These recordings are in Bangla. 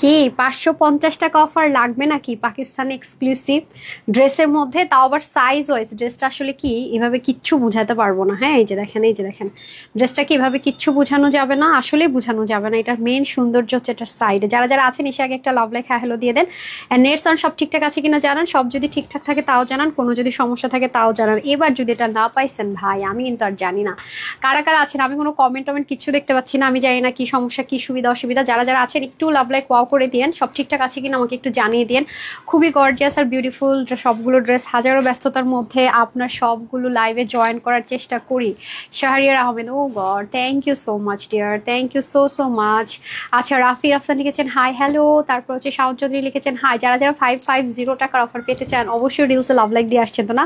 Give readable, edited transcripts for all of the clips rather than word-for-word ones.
কি 550 টাকা অফার লাগবে নাকি পাকিস্তান এক্সক্লুসিভ ড্রেসের মধ্যে, তাও আবার সাইজ ওয়াইজ? ড্রেসটা আসলে কি এভাবে কিচ্ছু বুঝাতে পারবো না। হ্যাঁ, এই যে দেখেন, এই যে দেখেন, ড্রেসটা কি এভাবে কিচ্ছু বোঝানো যাবে না, আসলে বোঝানো যাবে না। এটার মেইন সৌন্দর্য হচ্ছে এটার সাইডে। যারা যারা আছেন এসে আগে একটা লাভ লাইক হ্যালো দিয়ে দেন। নেটস অন সব ঠিকঠাক আছে কিনা জানান, সব যদি ঠিকঠাক থাকে তাও জানান, কোনো যদি সমস্যা থাকে তাও জানান। এবার যদি এটা না পাইছেন ভাই, আমি কিন্তু আর জানি না কারা কারা আছেন। আমি কোনো কমেন্ট কিছু দেখতে পাচ্ছি না, আমি জানি না কি সমস্যা, কি সুবিধা অসুবিধা। যারা যারা আছেন একটু লাভ লাইক ওয়াও করে দিয়েন, সব ঠিকঠাক আছে কিনা আমাকে একটু জানিয়ে দিন। খুবই গর্জিয়াস আর বিউটিফুল সবগুলো ড্রেস, হাজারো ব্যস্ততার মধ্যে আপনার সবগুলো লাইভে জয়েন করার চেষ্টা করি। Shahriar Ahmed, oh god, thank you so much dear, thank you so so much. আচ্ছা, রাফি আফসান লিখেছেন হাই হ্যালো, তারপর হচ্ছে শাওন চৌধুরী লিখেছেন হাই। যারা যারা 550 টাকার অফার পেতে চান অবশ্যই রিলসে লাভ লাইক দিয়ে আসছেন তো না।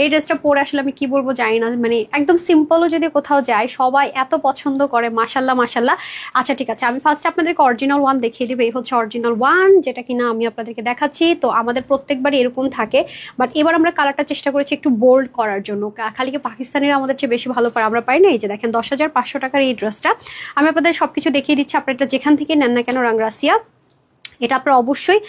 এই ড্রেসটা পরে আসলে আমি কি বলবো জানি না, মানে একদম সিম্পলও যদি কোথাও যায় সবাই এত পছন্দ করে, মাশাল্লাহ মাশাল্লাহ। আচ্ছা ঠিক আছে, আমি ফার্স্ট আপনাদেরকে অরিজিনাল ওয়ান দেখিয়ে দিব। এই হচ্ছে অরিজিনাল ওয়ান, যেটা কিনা আমি আপনাদেরকে দেখাচ্ছি। তো আমাদের প্রত্যেকবারই এরকম থাকে, বাট এবার আমরা কালারটা চেষ্টা করেছি একটু বোল্ড করার জন্য। খালি কি পাকিস্তানিরা আমাদের চেয়ে বেশি ভালো পারে, আমরা পাই না। এই যে দেখেন 10,500 টাকার এই ড্রেসটা আমি আপনাদের সবকিছু দেখিয়ে দিচ্ছি। আপনারা এটা যেখান থেকে নেন না কেন, রাংরাসিয়া এটা আপনার অবশ্যই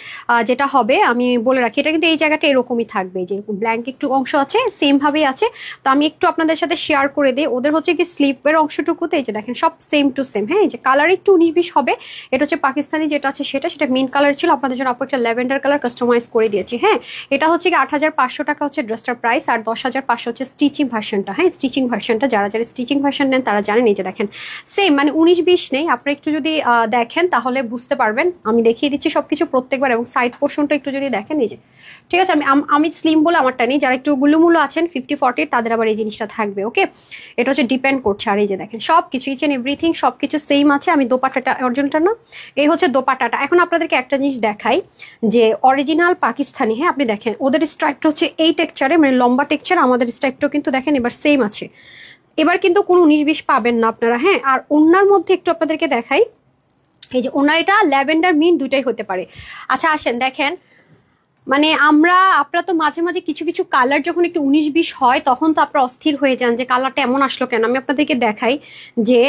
যেটা হবে আমি বলে রাখি, এটা কিন্তু এই জায়গাটা এরকমই থাকবে, যে ব্ল্যাঙ্ক একটু অংশ আছে সেম ভাবেই আছে। তো আমি একটু আপনাদের সাথে শেয়ার করে দিই। ওদের হচ্ছে কি স্লিপের অংশটুকুতে এই যে দেখেন সব সেম টু সেম। হ্যাঁ, এই যে কালার একটু 19-20 হবে। এটা হচ্ছে পাকিস্তানি যেটা আছে সেটা মেন কালার ছিল, আপনাদের জন্য আপু একটা ল্যাভেন্ডার কালার কাস্টমাইজ করে দিয়েছি। হ্যাঁ, এটা হচ্ছে কি 8,500 টাকা হচ্ছে ড্রেসটার প্রাইস, আর 10,500 হচ্ছে স্টিচিং ভার্সনটা। হ্যাঁ, স্টিচিং ভার্সনটা যারা যারা স্টিচিং ভার্সন নেন তারা জানেন। এই যে দেখেন সেম, মানে 19-20 নেই। আপনারা একটু যদি দেখেন তাহলে বুঝতে পারবেন। আমি দেখিয়ে দিচ্ছি সবকিছু প্রত্যেকবার, এবং সাইড পোর্শনটা একটু যদি দেখেন এই যে, ঠিক আছে। আমি স্লিম বলে আমারটা নেই, যারা একটু গুলুমুলো আছেন 50-40 তাদের আবার এই জিনিসটা থাকবে। ওকে, এটা হচ্ছে ডিপেন্ড করছে। আর এই যে দেখেন সবকিছু ইচ এন্ড এভরিথিং সবকিছু সেম আছে। আমি দোপাট্টাটা অরিজিনালটা না, এই হচ্ছে দোপাট্টাটা। এখন আপনাদেরকে একটা জিনিস দেখাই, যে অরিজিনাল পাকিস্তানি। হ্যাঁ, আপনি দেখেন ওদের স্ট্রাইকটা হচ্ছে এই টেক্সচারে, মানে লম্বা টেক্সচার। আমাদের স্ট্রাইকটাও কিন্তু দেখেন এবার সেম আছে। এবার কিন্তু কোনো 19-20 পাবেন না আপনারা। হ্যাঁ, আর ওনার মধ্যে একটু আপনাদেরকে দেখাই, এই যে ওনার এটা ল্যাভেন্ডার মিন্ট দুইটাই হতে পারে। আচ্ছা আসেন দেখেন, মানে আপনারা তো মাঝে মাঝে কিছু কিছু কালার যখন একটু 19-20 হয় তখন তো আপনারা অস্থির হয়ে যান যে কালারটা এমন আসলো কেন। আমি আপনাদেরকে দেখাই যে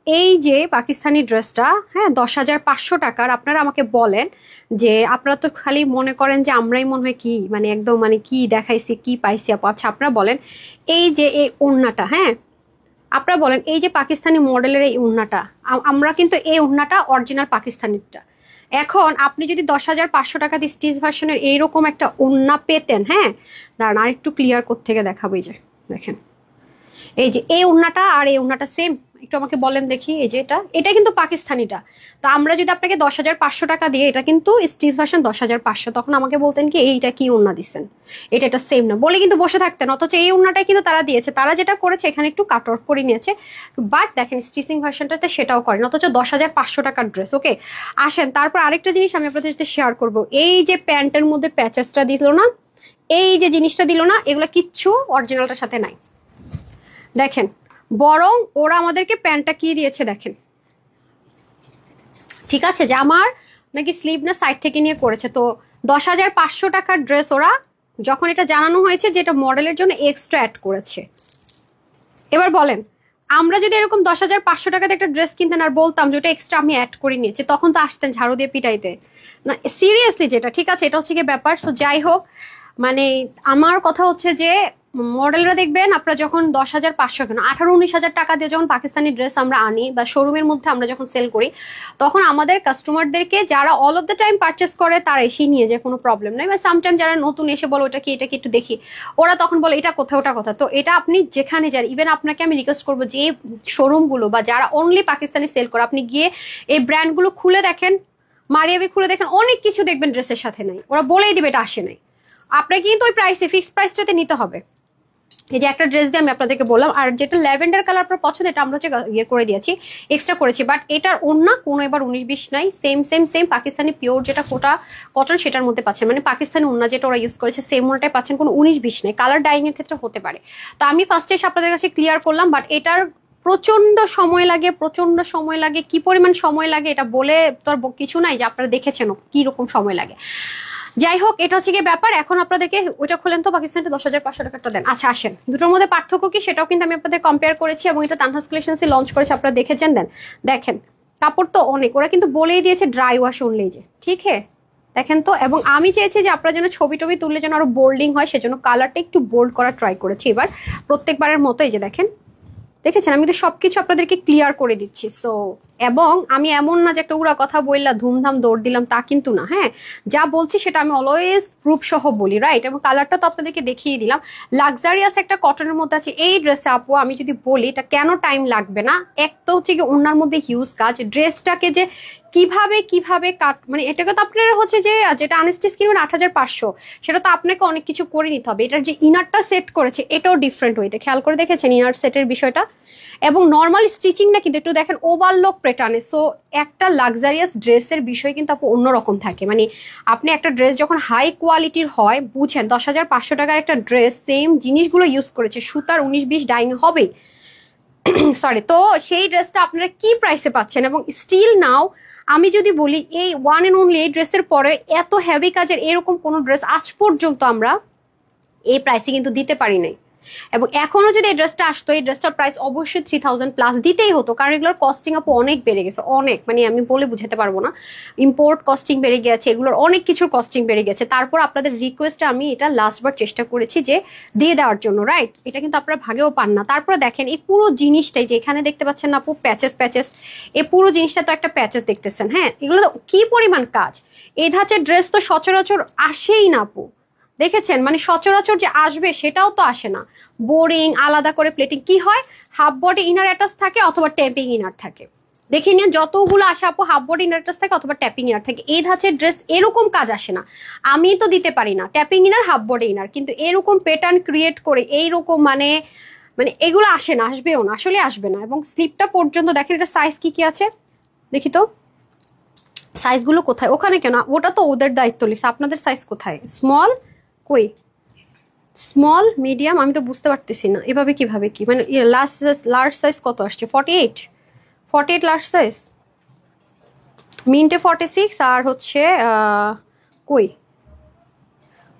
এই যে পাকিস্তানি ড্রেসটা, হ্যাঁ 10,500 টাকার। আপনারা আমাকে বলেন যে আপনারা তো খালি মনে করেন যে আমরাই মনে হয় কি, মানে একদম মানে কি দেখাইছি কি পাইছি আপু। আচ্ছা আপনারা বলেন, এই যে এই ওড়নাটা, হ্যাঁ আপনারা বলেন এই যে পাকিস্তানি মডেলের এই ওড়নাটা, আমরা কিন্তু এই ওড়নাটা অরিজিনাল পাকিস্তানিটা। এখন আপনি যদি 10,500 টাকা দিয়ে স্টিচ ভার্সনের এইরকম একটা ওড়না পেতেন, হ্যাঁ দাঁড়ান আর একটু ক্লিয়ার করতে থেকে দেখাবো। এই যে দেখেন, এই যে এই ওড়নাটা আর এই ওড়নাটা সেম, একটু আমাকে বলেন দেখি। এই যে এটা কিন্তু পাকিস্তানিটা। তো আমরা যদি আপনাকে 10,500 টাকা দিয়ে, এটা কিন্তু স্টিচ ভার্সন 10,500, তখন আমাকে বলতেন কি এইটা কি ওড়না দিচ্ছেন, এটা সেম না বলে কিন্তু বসে থাকতেন। অথচ এই ওড়নাটাই কিন্তু তারা দিয়েছে। তারা যেটা করেছে এখানে একটু কাট অফ করে নিয়েছে, বাট দেখেন স্টিচিং ভার্সনটাতে সেটাও করেন, অথচ 10,500 টাকার ড্রেস। ওকে আসেন, তারপর আরেকটা জিনিস আমি আপনাদের সাথে শেয়ার করব। এই যে প্যান্টের মধ্যে প্যাচেসটা দিল না, এই যে জিনিসটা দিল না, এগুলো কিচ্ছু অরিজিনালটার সাথে নাই। দেখেন, বরং ওরা আমাদেরকে প্যান্টটা কি দিয়েছে দেখেন, ঠিক আছে, যে আমার নাকি স্লিভ না সাইড থেকে নিয়ে করেছে। তো 10,500 টাকার ড্রেস ওরা যখন এটা জানানো হয়েছে যে এটা মডেলের জন্য এক্সট্রা অ্যাড করেছে। এবার বলেন, আমরা যদি এরকম 10,500 টাকাতে একটা ড্রেস কিনতেন আর বলতাম যে ওটা এক্সট্রা আমি অ্যাড করে নিয়েছি, তখন তো আসতেন ঝাড়ু দিয়ে পিটাইতে না। সিরিয়াসলি যেটা, ঠিক আছে, এটা হচ্ছে কি ব্যাপার। সো যাই হোক, মানে আমার কথা হচ্ছে যে মডেলরা দেখবেন আপনারা যখন 10,500 কেন 18-19,000 টাকা দিয়ে যখন পাকিস্তানি ড্রেস আমরা আনি বা শোরুমের মধ্যে আমরা যখন সেল করি, তখন আমাদের কাস্টমারদেরকে যারা all of the time purchase করে তারা এসে নিয়ে যায়, কোনো প্রবলেম নেই। বা সামটাইম যারা নতুন এসে বলো এটা কি একটু দেখি, ওরা তখন বলে এটা কোথাও ওটা কথা। তো এটা আপনি যেখানে যান, ইভেন আপনাকে আমি রিকোয়েস্ট করবো যে এই শোরুমগুলো বা যারা অনলি পাকিস্তানি সেল করে, আপনি গিয়ে এই ব্র্যান্ডগুলো খুলে দেখেন, মারিয়াবি খুলে দেখেন, অনেক কিছু দেখবেন ড্রেসের সাথে নাই, ওরা বলেই দিবে এটা আসে নাই। আপনাকে কিন্তু ওই প্রাইসে ফিক্সড প্রাইসটাতে নিতে হবে। এই যে একটা ড্রেস দিয়ে আমি আপনাদেরকে বললাম, আর যেটা ল্যাভেন্ডার কালার আপনার পছন্দ, এটা আমরা হচ্ছে ইয়ে করে দিয়েছি, এক্সট্রা করেছি। বাট এটার অন্য কোনো এবার 19-20 নাই, সেম পাকিস্তানি পিওর যেটা কোটা কটন সেটার মধ্যে পাচ্ছেন, মানে পাকিস্তানি ওন্না যেটা ওরা ইউজ করেছে সেম ওনাটাই পাচ্ছেন, কোনো 19-20 নেই। কালার ডাইং এর ক্ষেত্রে হতে পারে। তো আমি ফার্স্টে আপনাদের কাছে ক্লিয়ার করলাম, বাট এটার প্রচন্ড সময় লাগে, কি পরিমাণ সময় লাগে এটা বলে তোর কিছু নাই, যে আপনারা দেখেছেন কি রকম সময় লাগে। যাই হোক, এটা হচ্ছে গিয়ে ব্যাপার। এখন আপনাদেরকে ওইটা খুলেন তো, পাকিস্তানটা 10,500 টাকাটা দেন। আচ্ছা আসেন, দুটোর মধ্যে পার্থক্য কি সেটাও কিন্তু আমি আপনাদের কম্পেয়ার করেছি, এবং এটা তানহাস কালেকশনসে লঞ্চ করেছে, আপনারা দেখেছেন। দেখেন কাপড় তো অনেক, ওরা কিন্তু বলেই দিয়েছে ড্রাই ওয়াশ অনলি, যে ঠিক হ্যাঁ দেখেন তো। এবং আমি চেয়েছি যে আপনার জন্য ছবি টবি তুললে যেন আরো বোল্ডিং হয়, সেজন্য কালারটা একটু বোল্ড করা ট্রাই করেছি এবার প্রত্যেকবারের মতো। এই যে দেখেন, দেখেছেন আমি কিন্তু সবকিছু আপনাদেরকে ক্লিয়ার করে দিচ্ছি। সো এবং আমি এমন না যে একটা উড়া কথা বললাম ধুমধাম দৌড় দিলাম, তা কিন্তু না। হ্যাঁ, যা বলছি সেটা আমি অলওয়েজ প্রুফ সহ বলি, রাইট? এবং কালারটা তো আপনাদেরকে দেখিয়ে দিলাম। লাক্সারিয়াস একটা কটনের মধ্যে আছে এই ড্রেসে আপু। আমি যদি বলি এটা কেন টাইম লাগবে না, এক তো হচ্ছে কি ওনার মধ্যে হিউজ কাজ, ড্রেসটাকে যে কিভাবে কিভাবে কাট, মানে এটাকে তো আপনার হচ্ছে যে যেটা আনস্টিচ কিনবেন 8,500, সেটা তো আপনাকে অনেক কিছু করে নিতে হবে। এটার যে ইনারটা সেট করেছে এটাও ডিফারেন্ট হইতে, খেয়াল করে দেখেছেন ইনার সেটের বিষয়টা। এবং নর্মাল স্টিচিং না কিন্তু একটু দেখেন ওভারলক প্যাটার্নে। সো একটা লাক্সারিয়াস ড্রেসের বিষয় কিন্তু আপু অন্যরকম থাকে। মানে আপনি একটা ড্রেস যখন হাই কোয়ালিটির হয়, বুঝেন 10,500 টাকার একটা ড্রেস সেম জিনিসগুলো ইউজ করেছে, সুতার 19-20 ডাইং হবে সরি। তো সেই ড্রেসটা আপনারা কি প্রাইসে পাচ্ছেন? এবং স্টিল নাও আমি যদি বলি এই ওয়ান এন্ড অনলি এই ড্রেসের পরে এত হেভি কাজের এরকম কোনো ড্রেস আজ পর্যন্ত আমরা এই প্রাইসে কিন্তু দিতে পারি নাই। এবং এখনো যদি এই ড্রেসটা আসতো, এই ড্রেসটার প্রাইস অবশ্যই 3,000 প্লাস দিতেই হতো, কারণ এগুলোর কস্টিং আপু অনেক বেড়ে গেছে, অনেক, মানে আমি বলে বুঝাতে পারবো না। ইম্পোর্ট কস্টিং বেড়ে গেছে, এগুলোর অনেক কিছুর কস্টিং বেড়ে গেছে। তারপর আপনাদের রিকোয়েস্টে আমি এটা লাস্টবার চেষ্টা করেছি যে দিয়ে দেওয়ার জন্য, রাইট? এটা কিন্তু আপনারা ভাগেও পান না। তারপরে দেখেন এই পুরো জিনিসটাই যে এখানে দেখতে পাচ্ছেন না আপু, প্যাচেস প্যাচেস, এই পুরো জিনিসটা তো একটা প্যাচেস দেখতেছেন। হ্যাঁ, এগুলো কি পরিমাণ কাজ! এই ধাঁচের ড্রেস তো সচরাচর আসেই না আপু, দেখেছেন? মানে সচরাচর যে আসবে সেটাও তো আসে না। বোরিং, আলাদা করে প্লেটিং কি হয়, হাফ বডি ইনার অ্যাটাচ থাকে অথবা ট্যাপিং ইনার থাকে। দেখে নিন যতগুলো আসে আপু হাফ বডি ইনার অ্যাটাচ থাকে অথবা ট্যাপিং ইনার থাকে। এই ধাঁচের ড্রেস এরকম কাজ আসে না, আমি তো দিতে পারি না tapping inner half body inner, কিন্তু এরকম প্যাটার্ন ক্রিয়েট করে এইরকম মানে মানে এগুলো আসে না, আসবেও না, আসলে আসবে না। এবং স্লিপটা পর্যন্ত দেখেন এটা সাইজ কি কি আছে দেখি তো, সাইজগুলো কোথায়? ওখানে কেন, ওটা তো ওদের দায়িত্ব লিস, আপনাদের সাইজ কোথায়? স্মল কই, স্মল মিডিয়াম আমি তো বুঝতে পারতেছি না, এভাবে কিভাবে কি মানে লার্জ সাইজ কত আসছে? 48, 48 লার্জ সাইজ, মিন্টে 46 আর হচ্ছে কই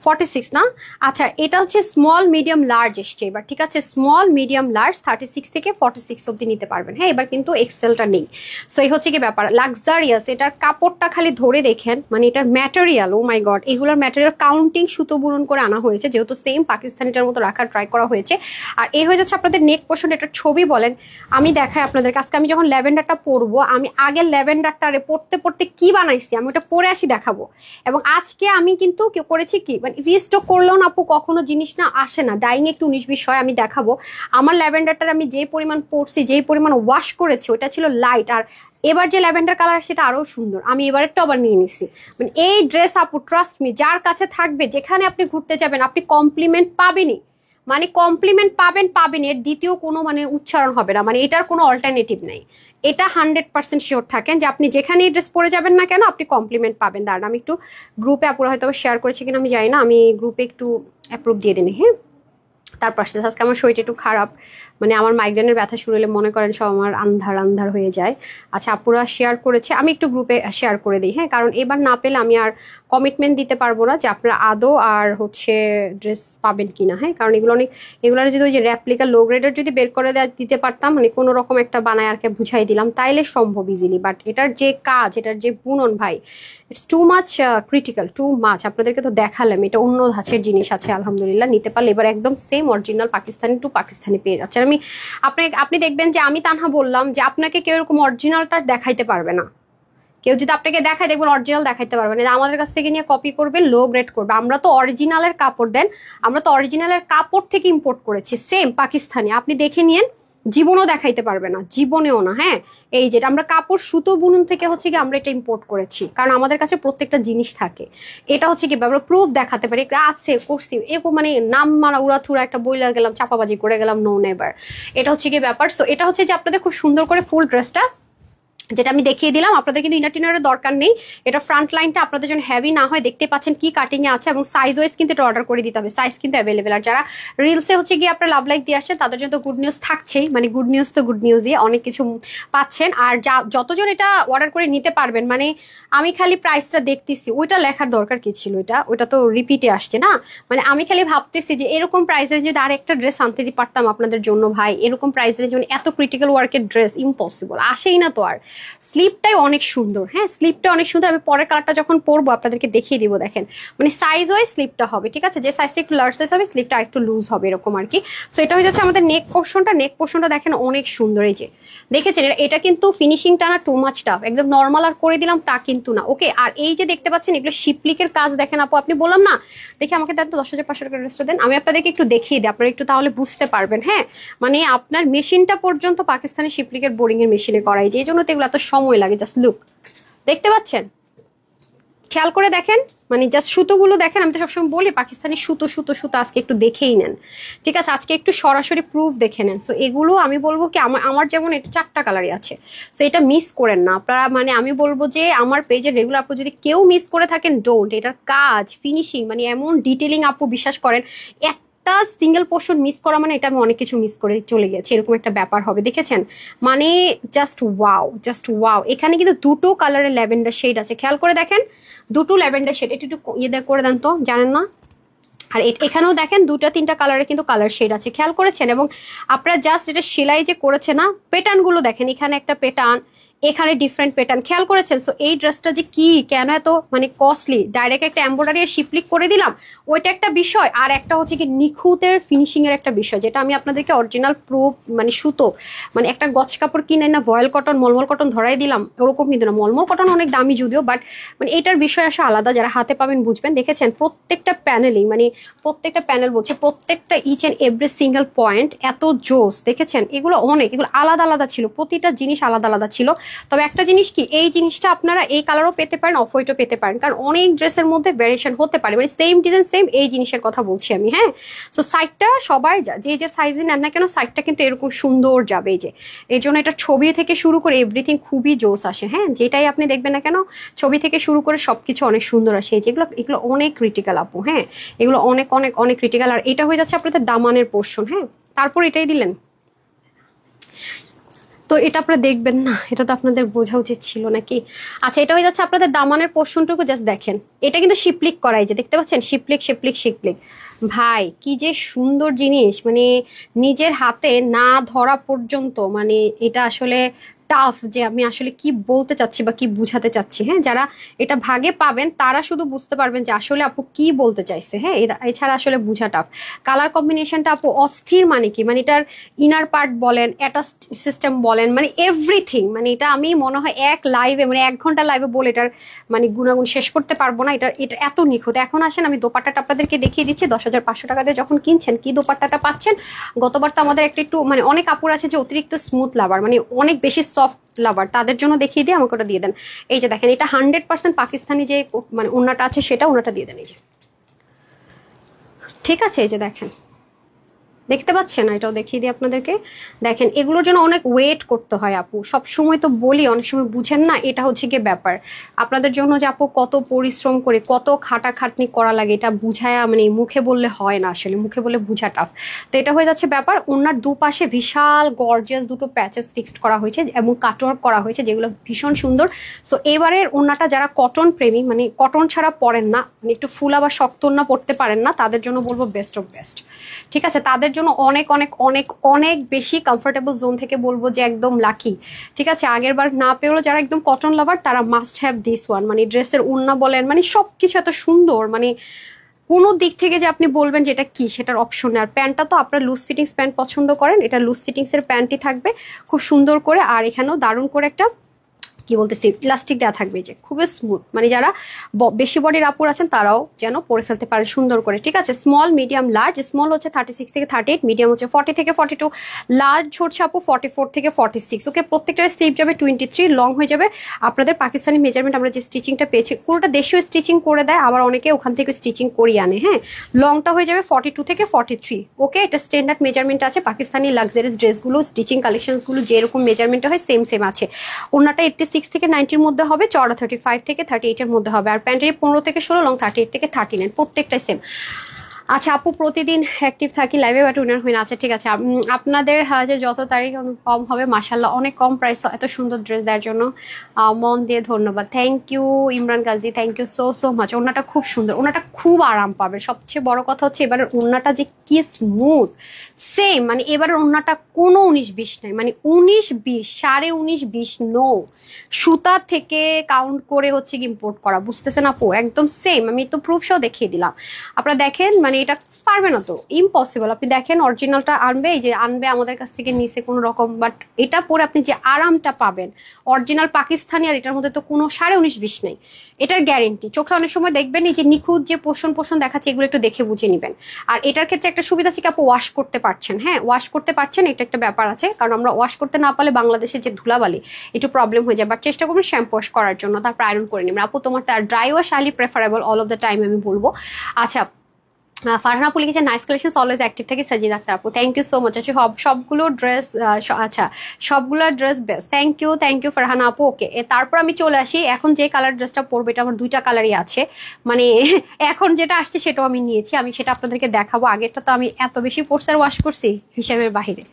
46 না? আচ্ছা এটা হচ্ছে স্মল মিডিয়াম লার্জ এসছে এবার, ঠিক আছে? স্মল মিডিয়াম লার্জ 36 থেকে 46 অব্দি নিতে পারবেন। হ্যাঁ, এবার কিন্তু এক্সেলটা নেই। সো এই হচ্ছে কি ব্যাপার, লাক্সারিয়াস। এটার কাপড়টা খালি ধরে দেখেন, মানে এটার ম্যাটেরিয়াল, ও মাই গড, এগুলোর ম্যাটেরিয়াল কাউন্টিং সুতো বুনন করে আনা হয়েছে, যেহেতু সেম পাকিস্তানিটার মতো রাখার ট্রাই করা হয়েছে। আর এই হয়ে যাচ্ছে আপনাদের নেক পোর্শন, এটার ছবি বলেন। আমি দেখাই আপনাদের কাছে, আমি যখন ল্যাভেন্ডারটা পরবো, আমি আগে ল্যাভেন্ডারটারে পড়তে পড়তে কি বানাইছি আমি ওটা পরে আসি দেখাবো। এবং আজকে আমি কিন্তু করেছি কি, মানে রিস্টক করলেও না আপু কখনো জিনিস না আসে না, ডাইং একটু 19-20 হয়। আমি দেখাবো আমার ল্যাভেন্ডারটার আমি যেই পরিমাণ পরছি, যেই পরিমাণ ওয়াশ করেছি, ওটা ছিল লাইট। আর এবার যে ল্যাভেন্ডার কালার সেটা আরো সুন্দর, আমি এবারেরটা আবার নিয়ে নিছি। মানে এই ড্রেস আপু ট্রাস্ট মি, যার কাছে থাকবে, যেখানে আপনি ঘুরতে যাবেন আপনি কমপ্লিমেন্ট পাবেনই, মানে কমপ্লিমেন্ট পাবেন, এর দ্বিতীয় কোনো মানে উচ্চারণ হবে না, মানে এটার কোনো অল্টারনেটিভ নেই। এটা 100% শিওর থাকেন যে আপনি যেখানে ড্রেস পরে যাবেন না কেন আপনি কমপ্লিমেন্ট পাবেন। দাঁড়ান আমি একটু গ্রুপে আপুরা হয়তো শেয়ার করেছি কিনা আমি জানি না, আমি গ্রুপে একটু অ্যাপ্রুভ দিয়ে দিই। হ্যাঁ, তারপর আসতে আজকে আমার শরীরটা একটু খারাপ, মানে আমার মাইগ্রেনের ব্যথা শুরু হলে মনে করেন সব আমার আন্ধার আন্ধার হয়ে যায়। আচ্ছা আপুরা শেয়ার করেছে, আমি একটু গ্রুপে শেয়ার করে দিই। হ্যাঁ, কারণ এবার না পেলে আমি আর কমিটমেন্ট দিতে পারবো না যে আপনারা আদৌ আর হচ্ছে ড্রেস পাবেন কিনা। হ্যাঁ, কারণ এগুলোর যদি ওই যে র্যাপ্লিকা লো গ্রেডের যদি বের করে দিতে পারতাম, মানে কোনো রকম একটা বানায় আর কে বুঝাই দিলাম তাইলে সম্ভব ইজিলি, বাট এটার যে কাজ, এটার যে বুনন ভাই, it's too much critical, too much. আপনাদেরকে তো দেখালাম এটা অন্য ধাঁচের জিনিস আছে, আলহামদুলিল্লাহ নিতে পারলে এবার একদম same original Pakistani to Pakistani পেয়ে যাচ্ছেন। আপনি দেখবেন যে আমি তানহা বললাম যে আপনাকে কেউ এরকম অরিজিনালটা দেখাইতে পারবে না, কেউ যদি আপনাকে দেখায় দেখবেন অরিজিনাল দেখাইতে পারবে না, আমাদের কাছ থেকে নিয়ে কপি করবে, লো গ্রেড করবে। আমরা তো অরিজিনালের কাপড় দেন, আমরা তো অরিজিনালের কাপড় থেকে ইম্পোর্ট করেছি সেম পাকিস্তানি, আপনি দেখে নিয়েন, জীবনেও দেখাইতে পারবে না, জীবনেও না। হ্যাঁ, এই যেটা আমরা কাপড় সুতো বুনন থেকে হচ্ছে কি আমরা এটা ইম্পোর্ট করেছি, কারণ আমাদের কাছে প্রত্যেকটা জিনিস থাকে। এটা হচ্ছে কি আমরা প্রুফ দেখাতে পারি, আছে করছি এরকম, মানে নাম মারা উড়াথুরা একটা বইলা গেলাম, চাপাবাজি করে গেলাম, নো নেভার। এটা হচ্ছে কি ব্যাপার। সো এটা হচ্ছে যে আপনাদের খুব সুন্দর করে ফুল ড্রেসটা যেটা আমি দেখিয়ে দিলাম, আপনাদের কিন্তু ইনার টিনারের দরকার নেই। এটা ফ্রন্ট লাইনটা আপনাদের জন্য হেভি না হয়, দেখতে পাচ্ছেন কি কাটিং এ আছে, এবং সাইজ ওয়াইজ কিন্তু এটা অর্ডার করে দিতে হবে, সাইজ কিন্তু অ্যাভেলেবেল। আর যারা রিলসে হচ্ছে গিয়ে আপনারা লাভ লাইক দিয়ে আসছেন তাদের জন্য তো গুড নিউজ থাকছেই, মানে গুড নিউজ তো গুড নিউজই, অনেক কিছু পাচ্ছেন। আর যতজন এটা অর্ডার করে নিতে পারবেন, মানে আমি খালি প্রাইসটা দেখতেছি, ওইটা লেখার দরকার কি ছিল, ওইটা তো রিপিটে আসছে না, মানে আমি খালি ভাবতেছি যে এরকম প্রাইসের যদি আর একটা ড্রেস আনতে পারতাম আপনাদের জন্য ভাই, এরকম প্রাইসের জন্য এত ক্রিটিক্যাল ওয়ার্কের ড্রেস ইম্পসিবল, আসেই না তো আর। স্লিপটাই অনেক সুন্দর, হ্যাঁ স্লিপটা অনেক সুন্দর। আমি পরের কালারটা যখন পরবো আপনাদেরকে দেখিয়ে দিব, দেখেন মানে সাইজ ওয়াইজ স্লিপটা হবে, ঠিক আছে, যে সাইজটা একটু লার্জ সাইজ হবে স্লিপটা একটু লুজ হবে এরকম আর কি। সো এটা হয়ে যাচ্ছে আমাদের নেক পোর্শনটা দেখেন অনেক সুন্দর। এই যে দেখেছেন এটা কিন্তু ফিনিশিংটা না টু মাচ টাফ, একদম নর্মাল আর করে দিলাম তা কিন্তু না, ওকে। আর এই যে দেখতে পাচ্ছেন এগুলো শিপলিকের কাজ দেখেন আপু, আপনি বললাম না দেখে আমাকে দেন তো 10,500 টাকা ড্রেসটা দেন, আমি আপনাদেরকে একটু দেখিয়ে দিই, আপনারা একটু তাহলে বুঝতে পারবেন। হ্যাঁ মানে আপনার মেশিনটা পর্যন্ত পাকিস্তানি শিপলিকের বোরিং এর মেশিনে করাই, যে এই জন্য তো এগুলো এত সময় লাগে। জাস্ট লুক, দেখতে পাচ্ছেন, খেয়াল করে দেখেন, মানে জাস্ট সুতোগুলো দেখেন। আমি তো সবসময় বলি পাকিস্তানি সুতো সুতো সুতো, আজকে একটু দেখেই নেন, ঠিক আছে, আজকে একটু সরাসরি প্রুফ দেখে নেন। সো এগুলো আমি বলবো কি আমার যেমন এটা 4টা কালারই আছে, সো এটা মিস করেন না আপনারা। মানে আমি বলবো যে আমার পেজের রেগুলার আপু যদি কেউ মিস করে থাকেন ডোন্ট, এটার কাজ ফিনিশিং মানে এমন ডিটেলিং আপু, বিশ্বাস করেন একটা সিঙ্গেল পোর্শন মিস করা মানে এটা আমি অনেক কিছু মিস করে চলে গেছি এরকম একটা ব্যাপার হবে, দেখেছেন মানে জাস্ট ওয়াও, জাস্ট ওয়াও। এখানে কিন্তু দুটো কালারের ল্যাভেন্ডার শেড আছে, খেয়াল করে দেখেন, দুটো ল্যাভেন্ডার শেড, এটা একটু ইয়ে করে দেন তো, জানেন না। আর এখানেও দেখেন 2-3টা কালারের কিন্তু কালার শেড আছে, খেয়াল করেছেন। এবং আপনারা জাস্ট এটা সেলাই যে করেছে না, প্যাটার্ন গুলো দেখেন, এখানে একটা প্যাটার্ন, এখানে ডিফারেন্ট প্যাটার্ন, খেয়াল করেছেন। সো এই ড্রেসটা যে কি কেন এত মানে কস্টলি, ডাইরেক্ট একটা এমব্রয়ডারি আর শিপলিক করে দিলাম, ওইটা একটা বিষয়। আর একটা হচ্ছে কি নিখুঁতের ফিনিশিং এর একটা বিষয়, যেটা আমি আপনাদেরকে অরিজিনাল প্রুফ মানে সুতো, মানে একটা গছ কাপড় কিনে না ভয়েল কটন মলমল কটন ধরাই দিলাম ওরকম কিন্তু না। মলমল কটন অনেক দামি যদিও, বাট মানে এটার বিষয় আসে আলাদা, যারা হাতে পাবেন বুঝবেন। দেখেছেন প্রত্যেকটা প্যানেলিং, মানে প্রত্যেকটা প্যানেল বলছে, প্রত্যেকটা each and every single point এত জোস, দেখেছেন এগুলো অনেক, এগুলো আলাদা আলাদা ছিল, প্রতিটা জিনিস আলাদা আলাদা ছিল। তবে একটা জিনিস কি, এই জিনিসটা আপনারা এই কালারও পেতে পারেন, অফ হোয়াইটও পেতে পারেন, কারণ অনেক ড্রেসের মধ্যে ভ্যারিয়েশন হতে পারে, মানে সেম ডিজাইন সেম এই জিনিসের কথা বলছি আমি। হ্যাঁ সো সাইডটা সবার যে সাইজে নেন না কেন সাইডটা কিন্তু এরকম সুন্দর যাবে, এই যে এই জন্য এটা ছবি থেকে শুরু করে এভরিথিং খুবই জোস আসে। হ্যাঁ যেটাই আপনি দেখবেন না কেন ছবি থেকে শুরু করে সবকিছু অনেক সুন্দর আসে, যেগুলো এগুলো অনেক ক্রিটিক্যাল আপু। হ্যাঁ এগুলো অনেক অনেক অনেক ক্রিটিক্যাল। আর এটা হয়ে যাচ্ছে আপনাদের দামানের পোর্শন। হ্যাঁ তারপর এটাই দিলেন, তো এটা আপনারা দেখবেন না, এটা তো আপনাদের বোঝা উচিত ছিল নাকি। আচ্ছা এটা হয়ে যাচ্ছে আপনাদের দামানের পোর্শনটুকু, জাস্ট দেখেন এটা কিন্তু শিপলিক করাই, যে দেখতে পাচ্ছেন শিপলিক শিপলিক শিপলিক, ভাই কি যে সুন্দর জিনিস, মানে নিজের হাতে না ধরা পর্যন্ত মানে এটা আসলে টাফ, যে আমি আসলে কি বলতে চাচ্ছি বা কি বুঝাতে চাচ্ছি। হ্যাঁ যারা এটা ভাগে পাবেন তারা শুধু বুঝতে পারবেন যে আসলে আপু কি বলতে চাইছে। হ্যাঁ এছাড়া আসলে বুঝা টাফ। কালার কম্বিনেশনটা আপু অস্থির, মানে কি মানে এটার ইনার পার্ট বলেন, অ্যাটাচ সিস্টেম বলেন, মানে এভরিথিং, মানে এটা আমি মনে হয় এক লাইভে মানে 1 ঘন্টা লাইভে বলে এটার মানে গুণাগুণ শেষ করতে পারবো না। এটা এটা এত নিখুঁত। এখন আসেন আমি দোপাট্টাটা আপনাদেরকে দেখিয়ে দিচ্ছি। 10,500 টাকা দিয়ে যখন কিনছেন কি দোপাট্টাটা পাচ্ছেন। গতবার তো আমাদের একটু মানে অনেক আপুর আছে যে অতিরিক্ত স্মুথ লাভার, মানে অনেক বেশি সফট লাভার, তাদের জন্য দেখিয়ে দিয়ে আমাকে ওটা দিয়ে দেন। এই যে দেখেন এটা 100% পাকিস্তানি যে মানে ওড়নাটা আছে সেটা, ওড়নাটা দিয়ে দেন। এই যে ঠিক আছে, এই যে দেখেন দেখতে পাচ্ছেন, এটাও দেখিয়ে দিই আপনাদেরকে। দেখেন এগুলোর জন্য অনেক ওয়েট করতে হয় আপু, সব সময় তো বলি অনেক সময় বুঝেন না, এটা হচ্ছে গিয়ে ব্যাপার আপনাদের জন্য যে আপু কত পরিশ্রম করে কত খাটাখাটনি করা লাগে, এটা বুঝায়া মানে মুখে বললে হয় না, আসলে মুখে বলে বুঝা টাফ। তো এটা হয়ে যাচ্ছে ব্যাপার। ওনার দুপাশে বিশাল গর্জিয়াস দুটো প্যাচেস ফিক্সড করা হয়েছে এবং কাটওয়ার্ক করা হয়েছে, যেগুলো ভীষণ সুন্দর। সো এবারের ওড়নাটা যারা কটন প্রেমী, মানে কটন ছাড়া পরেন না, মানে একটু ফুলা বা শক্ত ওড়না পড়তে পারেন না, তাদের জন্য বলবো বেস্ট অফ বেস্ট। ঠিক আছে, তাদের জন্য অনেক অনেক অনেক অনেক বেশি কমফোর্টেবল জোন থেকে বলবো যে একদম লাকি। ঠিক আছে, আগের বার না পেলেও যারা একদম কটন লাভার তারা মাস্ট হ্যাভ দিস ওয়ান। মানে ড্রেসের ওড়না বলেন, মানে সবকিছু এত সুন্দর, মানে কোনো দিক থেকে যে আপনি বলবেন যে এটা কি সেটার অপশন নেই। আর প্যান্টটা তো আপনার লুজ ফিটিংস প্যান্ট পছন্দ করেন, এটা লুজ ফিটিংস এর প্যান্টই থাকবে খুব সুন্দর করে। আর এখানেও দারুণ করে একটা কি বলতেছি ইলাস্টিক দেওয়া থাকবে, যে খুবই স্মুথ, মানে যারা বেশি বডির আপুর আছেন তারাও যেন পরে ফেলতে পারেন সুন্দর করে। ঠিক আছে, স্মল মিডিয়াম লার্জ, স্মল হচ্ছে 36 থেকে 38, মিডিয়াম হচ্ছে 40 থেকে 42, লার্জ হচ্ছে আপু 44 থেকে 46। ওকে, প্রত্যেকটার স্লিভ যাবে 23, লং হয়ে যাবে আপনাদের পাকিস্তানি মেজারমেন্ট। আমরা যে স্টিচিংটা পেয়েছি পুরোটা দেশীয় স্টিচিং করে দেয়, আবার অনেকে ওখান থেকে স্টিচিং করিয়ে আনে। হ্যাঁ, লংটা হয়ে যাবে 42 থেকে 43। ওকে, এটা স্ট্যান্ডার্ড মেজারমেন্ট আছে, পাকিস্তানি লাক্সারিজ ড্রেসগুলো স্টিচিং কালেকশনসগুলো যেরকম মেজারমেন্ট হয় সেম সেম আছে। ওনাটা 86 থেকে 90-র মধ্যে হবে, চড়া 35 থেকে 38-এর মধ্যে হবে। আর প্যান্টের 15 থেকে 16, লং 38 থেকে 39, প্রত্যেকটাই সেম। আচ্ছা আপু প্রতিদিন অ্যাক্টিভ থাকি লাইভে বাট উইনার হই না। আচ্ছা ঠিক আছে, আপনাদের যে যত তারিখ কম হবে মাশাল্লাহ, অনেক কম প্রাইস, এত সুন্দর ড্রেস দেওয়ার জন্য মন দিয়ে ধন্যবাদ। Thank you Imran Gazi, thank you so so much. ওনাটা খুব সুন্দর, ওনাটা খুব আরাম পাবে। সবচেয়ে বড় কথা হচ্ছে এবারের ওনাটা যে কি স্মুথ, সেম মানে এবারের ওনাটা কোনো 19-20 নাই, মানে 19-20, 19.5 নো, সুতা থেকে কাউন্ট করে হচ্ছে কি ইম্পোর্ট করা, বুঝতেছেন আপু? একদম সেম, আমি তো প্রুফ সহ দেখিয়ে দিলাম। আপনারা দেখেন, মানে এটা পারবে না তো, ইম্পসিবল। আপনি দেখেন অরিজিনালটা আনবে, এই যে আনবে আমাদের কাছ থেকে নিচে কোনো রকম, বাট এটা পরে আপনি যে আরামটা পাবেন অরিজিনাল পাকিস্তানি, আর এটার মধ্যে তো কোনো 19.5-20 নেই, এটার গ্যারেন্টি। চোখে অনেক সময় দেখবেন এই যে নিখুঁত যে পোষণ দেখাচ্ছে, এগুলো একটু দেখে বুঝে নেবেন। আর এটার ক্ষেত্রে একটা সুবিধা আছে কি আপু, ওয়াশ করতে পারছেন। হ্যাঁ ওয়াশ করতে পারছেন, এটা একটা ব্যাপার আছে, কারণ আমরা ওয়াশ করতে না পারলে বাংলাদেশে যে ধুলাবালি একটু প্রবলেম হয়ে যায়, বাট চেষ্টা করবেন শ্যাম্পু ওয়াশ করার জন্য, তারপর আয়রন করে নেবেন। আপু তোমার তার dry wash highly preferable all of the time আমি বলবো। আচ্ছা ফারহানা আপু লিখেছে নাইস কালেকশন অলওয়েজ অ্যাক্টিভ থেকে সাজিদ আক্তার আপু, থ্যাংক ইউ সো মাচ। আচ্ছা সবগুলো ড্রেস, আচ্ছা সবগুলো dress best, thank you Farhana আপু। ওকে তারপর আমি চলে আসি, এখন যে কালার ড্রেসটা পরবো এটা আমার 2টা কালারই আছে, মানে এখন যেটা আসছে সেটাও আমি নিয়েছি, আমি সেটা আপনাদেরকে দেখাবো। আগেরটা তো আমি এত বেশি পোস্টার ওয়াশ করছি হিসাবের বাহিরে।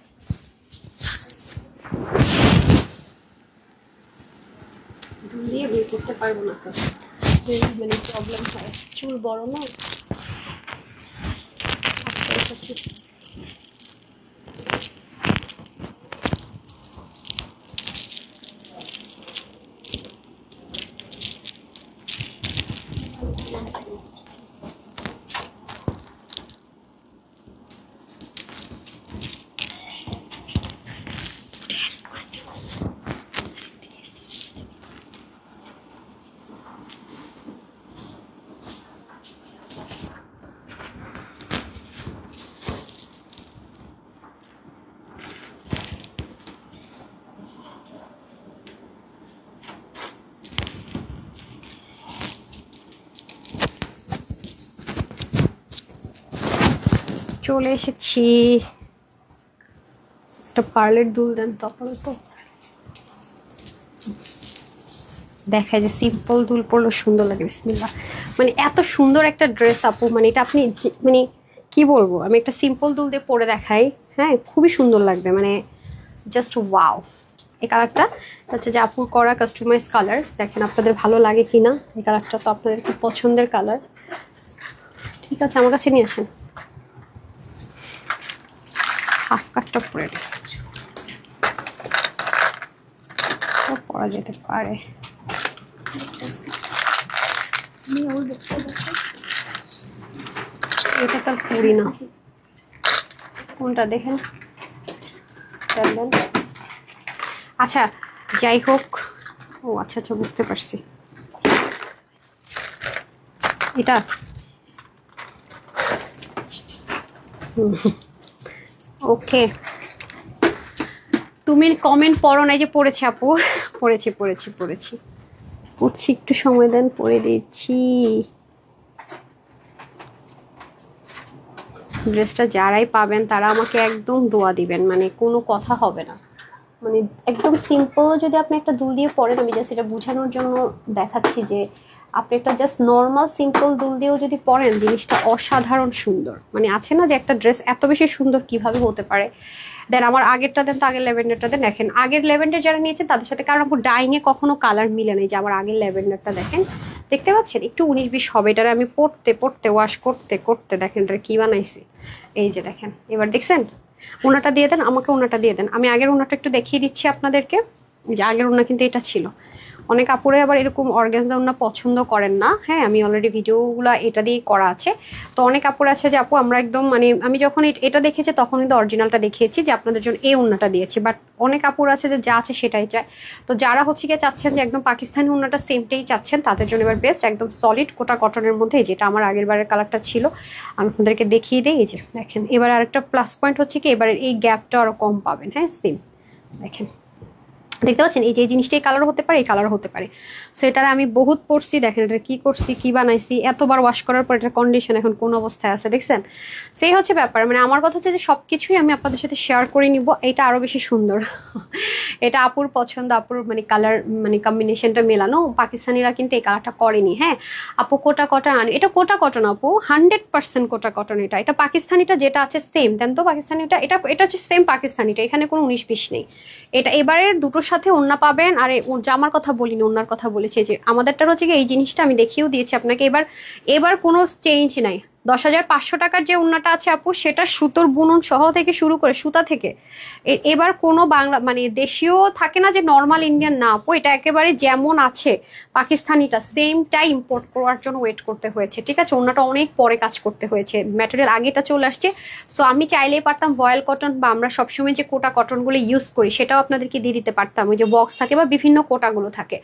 দিয়ে বের করতে পারবো না, মানে প্রবলেম হয়, চুল বড় না। চলে এসেছি, একটা পার্লের দুল দেন তখন তো দেখায় যে সিম্পল দুল পরলে সুন্দর লাগে। বিসমিল্লাহ, মানে এত সুন্দর একটা ড্রেস আপু, মানে এটা আপনি মানে কি বলবো, আমি একটা সিম্পল দুল দিয়ে পরে দেখাই, হ্যাঁ খুবই সুন্দর লাগবে, মানে জাস্ট ওয়াও। এই কালারটা হচ্ছে যে আপুর করা কাস্টমাইজ কালার, দেখেন আপনাদের ভালো লাগে কিনা। এই কালারটা তো আপনাদের খুব পছন্দের কালার। ঠিক আছে আমার কাছে নিয়ে আসেন, হাফ কাটটা পরে পরা যেতে পারে। এটা তো পরি না, কোনটা দেখেন। আচ্ছা যাই হোক, ও আচ্ছা আচ্ছা বুঝতে পারছি, এটা ওকে। তুমি কমেন্ট পড়ো নাই যে পড়েছি আপু, পড়েছি পড়ছি, একটু সময় দেন পড়ে দিচ্ছি। ড্রেসটা যারাই পাবেন তারা আমাকে একদম দোয়া দিবেন, মানে কোনো কথা হবে না, মানে একদম সিম্পল যদি আপনি একটা দুল দিয়ে পরেন, আমি জাস্ট এটা বোঝানোর জন্য দেখাচ্ছি যে আপনি একটা জাস্ট নর্মাল সিম্পল দুল দিয়েও যদি পরেন জিনিসটা অসাধারণ সুন্দর। মানে আছে না যে একটা ড্রেস এত বেশি সুন্দর কিভাবে হতে পারে। দেন আমার আগেরটা দেন তো, আগের ল্যাভেন্ডারটা দেন। দেখেন আগের ল্যাভেন্ডার যারা নিয়েছে তাদের সাথে, কারণ আমার ডাইংয়ে কখনো কালার মিলে নেই, যে আমার আগের ল্যাভেন্ডারটা দেখেন, দেখতে পাচ্ছেন একটু 19-20 হবে। এটারে আমি পড়তে ওয়াশ করতে দেখেন এটা কি বানাইছি, এই যে দেখেন। এবার দেখছেন, ওনাটা দিয়ে দেন আমাকে, ওনাটা দিয়ে দেন। আমি আগের ওনাটা একটু দেখিয়ে দিচ্ছি আপনাদেরকে, যে আগের ওনা কিন্তু এটা ছিল। অনেক আপুরে আবার এরকম অর্গানজা ওনা পছন্দ করেন না, হ্যাঁ আমি অলরেডি ভিডিওগুলো এটা দিয়েই করা আছে। তো অনেক আপুরে আছে যে আপু আমরা একদম, মানে আমি যখন এটা দেখেছি তখন কিন্তু অরিজিনালটা দেখিয়েছি যে আপনাদের জন্য এই ওনাটা দিয়েছি, বাট অনেক আপুর আছে যে যা আছে সেটাই চায়। তো যারা হচ্ছে গিয়ে চাচ্ছেন যে একদম পাকিস্তানি ওনাটা সেমটাই চাচ্ছেন, তাদের জন্য এবার বেস্ট একদম সলিড কোটা কটনের মধ্যে, যেটা আমার আগের বারের কালারটা ছিল আমি আপনাদেরকে দেখিয়ে দিই। এই যে দেখেন, এবার আরেকটা প্লাস পয়েন্ট হচ্ছে কি এবারের এই গ্যাপটা আরও কম পাবেন, হ্যাঁ সেম দেখেন দেখতে পাচ্ছেন এই যে এই জিনিসটা এই কালারও হতে পারে, এই কালারও হতে পারে। সো এটার আমি বহুত পড়ছি, দেখেন এটা কি করছি কি বানাইছি, এতবার ওয়াশ করার পর এটার কন্ডিশন এখন কোন অবস্থায় আছে দেখছেন। সেই হচ্ছে ব্যাপার, মানে আমার কথা হচ্ছে যে সবকিছুই আমি আপনাদের সাথে শেয়ার করে নিব, এটা আরো বেশি সুন্দর। এটা আপুর পছন্দ, আপুর মানে কালার মানে কম্বিনেশনটা মেলানো। পাকিস্তানিরা কিন্তু এই কালারটা করেনি। হ্যাঁ আপু কোটা কটন আনি, এটা কোটা কটন আপু, 100% কোটা কটন। এটা পাকিস্তানিটা যেটা আছে সেম দেন তো, পাকিস্তানিটা এটা এটা হচ্ছে সেম পাকিস্তানিটা, এখানে কোনো 19-20 নেই। এটা এবারের দুটোর সাথে ওড়না পাবেন। আর জামার কথা বলিনি, ওড়নার কথা বলেছি। যে আমাদেরটার হচ্ছে এই জিনিসটা আমি দেখিয়েও দিয়েছি আপনাকে। এবার কোনো চেঞ্জ নাই। 10,500 টাকার যে ওড়নাটা আছে আপু, সেটা সুতোর বুনন সহ থেকে শুরু করে সুতা থেকে এবার কোনো বাংলা মানে দেশীয় থাকে না যে নর্মাল ইন্ডিয়ান না আপু, এটা একেবারে যেমন আছে পাকিস্তানিটা সেমটাই ইম্পোর্ট করার জন্য ওয়েট করতে হয়েছে। ঠিক আছে, ওড়নাটা অনেক পরে কাজ করতে হয়েছে, ম্যাটেরিয়াল আগেটা চলে আসছে। সো আমি চাইলেই পারতাম ভয়েল কটন বা আমরা সবসময় যে কোটা কটনগুলো ইউজ করি সেটাও আপনাদেরকে দিয়ে দিতে পারতাম, ওই যে বক্স থাকে বা বিভিন্ন কোটাগুলো থাকে।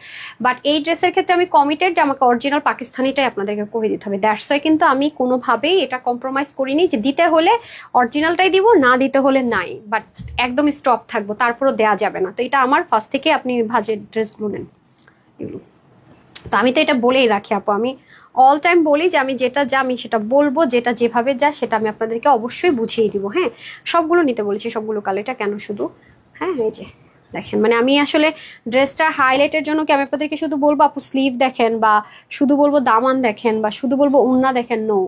বাট এই ড্রেসের ক্ষেত্রে আমি কমিটেড যে আমাকে অরিজিনাল পাকিস্তানিটাই আপনাদেরকে করে দিতে হবে। দ্যাটস ওয়াই কিন্তু আমি কোনোভাবেই এটা কম্প্রোমাইজ করিনি যে দিতে হলে অরিজিনালটাই দিব, না দিতে হলে নাই, বাট একদম স্টক থাকবো, তারপরও দেয়া যাবে না। তো এটা আমার ফার্স্ট থেকে আপনি ভাজের ড্রেসগুলো নেন এগুলো। তো আমি তো এটা বলেই রাখি আপু, আমি অল টাইম বলি যে আমি যেটা যা আমি সেটা বলবো, যেটা যেভাবে যা সেটা আমি আপনাদেরকে অবশ্যই বুঝিয়ে দিব। হ্যাঁ সবগুলো নিতে বলেছি, সবগুলো কালার, এটা কেন শুধু। হ্যাঁ এই যে দেখেন, মানে আমি আসলে ড্রেসটা হাইলাইটের জন্য কি আমি আপনাদেরকে শুধু বলবো আপু স্লিভ দেখেন, বা শুধু বলবো দামান দেখেন, বা শুধু বলবো ওড়না দেখেন, নো।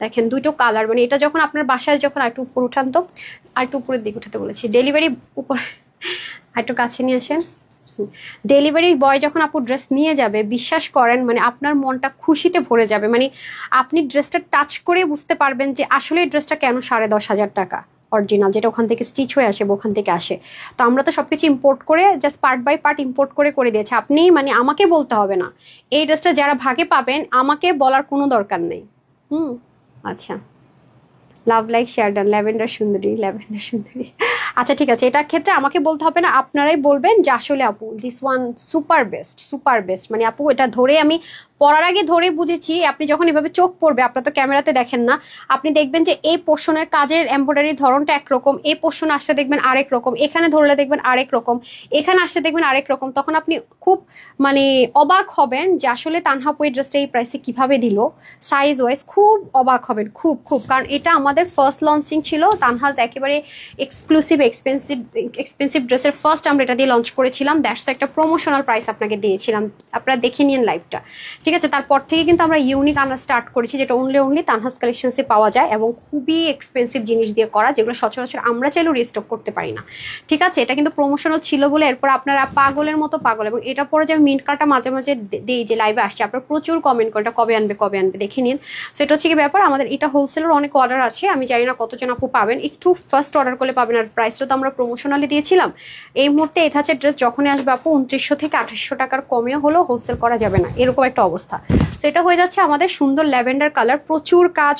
দেখেন দুটো কালার, মানে এটা যখন আপনার বাসায় যখন একটু উপর উঠান তো, আর একটু উপরের দিকে উঠাতে বলেছি, ডেলিভারি উপর একটু কাছে নিয়ে আসেন। ডেলিভারি বয় যখন আপু ড্রেস নিয়ে যাবে, বিশ্বাস করেন মানে আপনার মনটা খুশিতে ভরে যাবে। মানে আপনি ড্রেসটা টাচ করে বুঝতে পারবেন যে আসলে এই ড্রেসটা কেন 10,500 টাকা অরিজিনাল, যেটা ওখান থেকে স্টিচ হয়ে আসে, ওখান থেকে আসে। তো আমরা তো সবকিছু ইম্পোর্ট করে just part by part import করে দিয়েছে। আপনি মানে আমাকে বলতে হবে না, এই ড্রেসটা যারা ভাগে পাবেন আমাকে বলার কোনো দরকার নেই। আচ্ছা, love like share done, lavender সুন্দরী, ল্যাভেন্ডার সুন্দরী। আচ্ছা ঠিক আছে, এটার ক্ষেত্রে আমাকে বলতে হবে না, আপনারাই বলবেন যে আসলে আপু this one super best, super best. মানে আপু এটা ধরে আমি পরার আগে ধরে বুঝেছি। আপনি যখন এভাবে চোখ পড়বে, আপনারা তো ক্যামেরাতে দেখেন না, আপনি দেখবেন যে এই পোর্শনের কাজের এমব্রয়ডারির ধরনটা একরকম, এই পোর্শন আসতে দেখবেন আরেক রকম, এখানে ধরলে দেখবেন আরেক রকম, এখানে আসতে দেখবেন আরেক রকম। তখন আপনি খুব মানে অবাক হবেন যে আসলে তানহা আপু এই ড্রেসটা এই প্রাইসে কিভাবে দিল, সাইজ ওয়াইজ খুব অবাক হবেন, খুব খুব। কারণ এটা আমাদের ফার্স্ট লঞ্চিং ছিল, তানহাজ একেবারে এক্সক্লুসিভ এক্সপেন্সিভ ড্রেসের ফার্স্ট আমরা এটা দিয়ে লঞ্চ করেছিলাম। দ্যাটস একটা প্রমোশনাল প্রাইস আপনাকে দিয়েছিলাম, আপনারা দেখে নিন লাইভটা। ঠিক আছে, তারপর থেকে কিন্তু আমরা ইউনিক আনা স্টার্ট করেছি, যেটা অনলি তানহাজ কালেকশনসে পাওয়া যায়, এবং খুবই এক্সপেন্সিভ জিনিস দিয়ে করা, যেগুলো সচরাচর আমরা চাইলেও রিস্টক করতে পারি না। ঠিক আছে, এটা কিন্তু প্রমোশনাল ছিল বলে এরপর আপনারা পাগলের মতো পাগল। এবং এটা পরে যে আমি মিন্ট কার্ডটা মাঝে মাঝে দিই যে লাইভে আসছে, আপনারা প্রচুর কমেন্ট করে এটা কবে আনবে কবে আনবে, দেখে নিন। সো এটা হচ্ছে কি ব্যাপার, আমাদের এটা হোলসেলের অনেক অর্ডার আছে, আমি জানি না কতজন আপু পাবেন, একটু ফার্স্ট অর্ডার করলে পাবেন। আর প্রাইসটা তো আমরা প্রমোশনালি দিয়েছিলাম। এই মুহূর্তে এথাচের ড্রেস যখনই আসবে আপু 2900 থেকে 2800 টাকার কমেও হলেও হোলসেল করা যাবে না, এরকম একটা অবস্থা। তো এটা হয়ে যাচ্ছে আমাদের সুন্দর ল্যাভেন্ডার কালার, প্রচুর কাজ,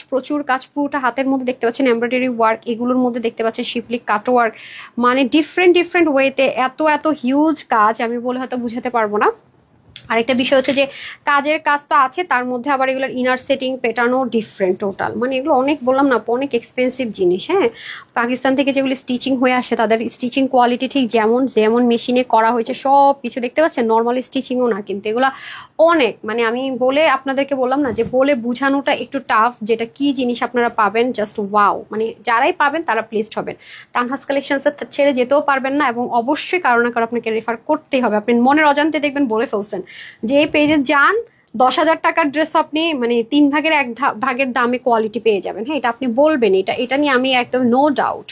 পুরোটা হাতের মধ্যে দেখতে পাচ্ছেন এমব্রয়ডারি ওয়ার্ক, এগুলোর মধ্যে দেখতে পাচ্ছেন শিপলিক কাট ওয়ার্ক, মানে ডিফারেন্ট ওয়েতে এত হিউজ কাজ আমি বলে হয়তো বুঝাতে পারবো না। আরেকটা বিষয় হচ্ছে যে কাজের কাজ তো আছে, তার মধ্যে আবার এগুলোর ইনার সেটিং প্যাটার্নও ডিফারেন্ট টোটাল, মানে এগুলো অনেক বললাম না অনেক এক্সপেন্সিভ জিনিস। হ্যাঁ পাকিস্তান থেকে যেগুলো স্টিচিং হয়ে আসে তাদের স্টিচিং কোয়ালিটি ঠিক যেমন মেশিনে করা হয়েছে সব কিছু দেখতে পাচ্ছেন, নর্মাল স্টিচিংও না কিন্তু, এগুলা অনেক মানে আমি বলে আপনাদেরকে বললাম না যে বলে বোঝানোটা একটু টাফ, যেটা কি জিনিস আপনারা পাবেন জাস্ট ওয়াও, মানে যারাই পাবেন তারা প্লেসড হবেন। তানহাজ কালেকশনসে ছেড়ে যেতেও পারবেন না, এবং অবশ্যই কারো না কারো আপনাকে রেফার করতেই হবে। আপনি মনের অজান্তে দেখবেন বলে ফেলছেন যে এই পেজে যান, 10,000 টাকার ড্রেস আপনি মানে 3 ভাগের 1 ভাগের দামে কোয়ালিটি পেয়ে যাবেন। হ্যাঁ এটা আপনি বলবেন, এটা নিয়ে আমি একদম নো ডাউট।